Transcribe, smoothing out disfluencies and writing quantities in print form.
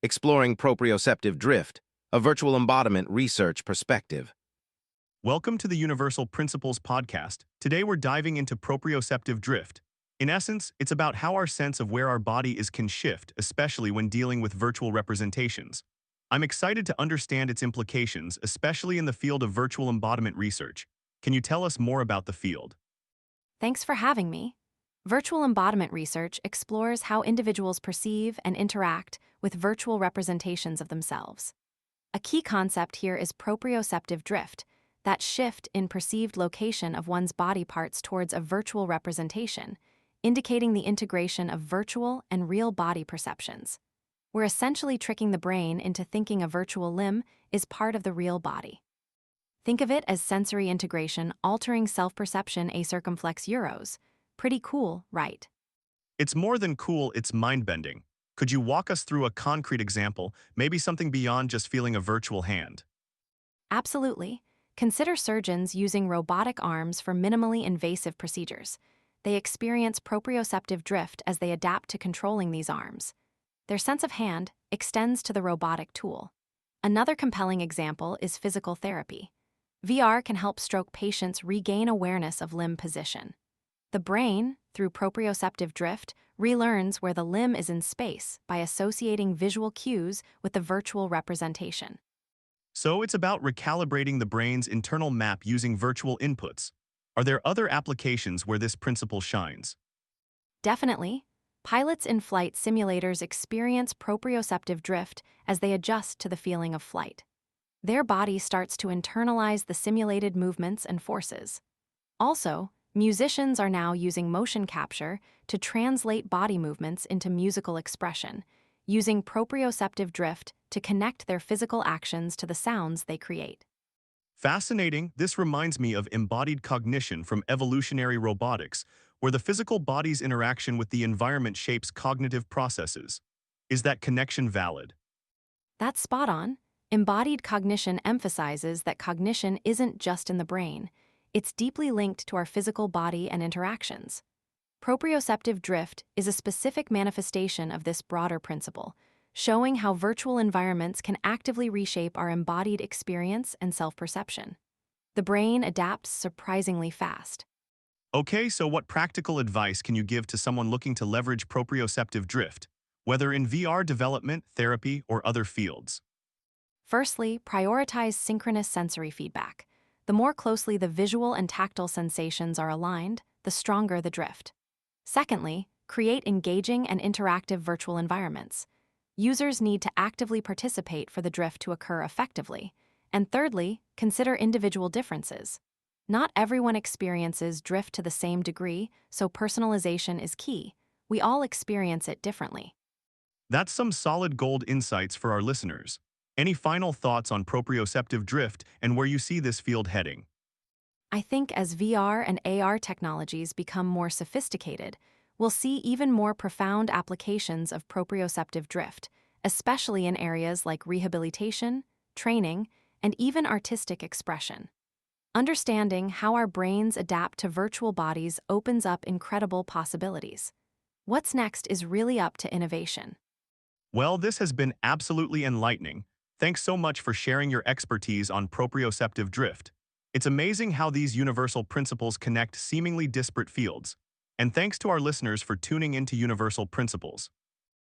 exploring proprioceptive drift, a virtual embodiment research perspective. Welcome to the Universal Principles podcast. Today we're diving into proprioceptive drift. In essence, it's about how our sense of where our body is can shift, especially when dealing with virtual representations. I'm excited to understand its implications, especially in the field of virtual embodiment research. Can you tell us more about the field? Thanks for having me. Virtual embodiment research explores how individuals perceive and interact with virtual representations of themselves. A key concept here is proprioceptive drift, that shift in perceived location of one's body parts towards a virtual representation, indicating the integration of virtual and real body perceptions. We're essentially tricking the brain into thinking a virtual limb is part of the real body. Think of it as sensory integration altering self-perception a circumflex euros. Pretty cool, right? It's more than cool, it's mind-bending. Could you walk us through a concrete example, maybe something beyond just feeling a virtual hand? Absolutely. Consider surgeons using robotic arms for minimally invasive procedures. They experience proprioceptive drift as they adapt to controlling these arms. Their sense of hand extends to the robotic tool. Another compelling example is physical therapy. VR can help stroke patients regain awareness of limb position. The brain, through proprioceptive drift, relearns where the limb is in space by associating visual cues with the virtual representation. So it's about recalibrating the brain's internal map using virtual inputs. Are there other applications where this principle shines? Definitely. Pilots in flight simulators experience proprioceptive drift as they adjust to the feeling of flight. Their body starts to internalize the simulated movements and forces. Also, musicians are now using motion capture to translate body movements into musical expression, using proprioceptive drift to connect their physical actions to the sounds they create. Fascinating. This reminds me of embodied cognition from evolutionary robotics, where the physical body's interaction with the environment shapes cognitive processes. Is that connection valid? That's spot on. Embodied cognition emphasizes that cognition isn't just in the brain, it's deeply linked to our physical body and interactions. Proprioceptive drift is a specific manifestation of this broader principle, showing how virtual environments can actively reshape our embodied experience and self-perception. The brain adapts surprisingly fast. Okay, so what practical advice can you give to someone looking to leverage proprioceptive drift, whether in VR development, therapy, or other fields? Firstly, prioritize synchronous sensory feedback. The more closely the visual and tactile sensations are aligned, the stronger the drift. Secondly, create engaging and interactive virtual environments. Users need to actively participate for the drift to occur effectively. And thirdly, consider individual differences. Not everyone experiences drift to the same degree, so personalization is key. We all experience it differently. That's some solid gold insights for our listeners. Any final thoughts on proprioceptive drift and where you see this field heading? I think as VR and AR technologies become more sophisticated, we'll see even more profound applications of proprioceptive drift, especially in areas like rehabilitation, training, and even artistic expression. Understanding how our brains adapt to virtual bodies opens up incredible possibilities. What's next is really up to innovation. Well, this has been absolutely enlightening. Thanks so much for sharing your expertise on proprioceptive drift. It's amazing how these universal principles connect seemingly disparate fields. And thanks to our listeners for tuning into Universal Principles.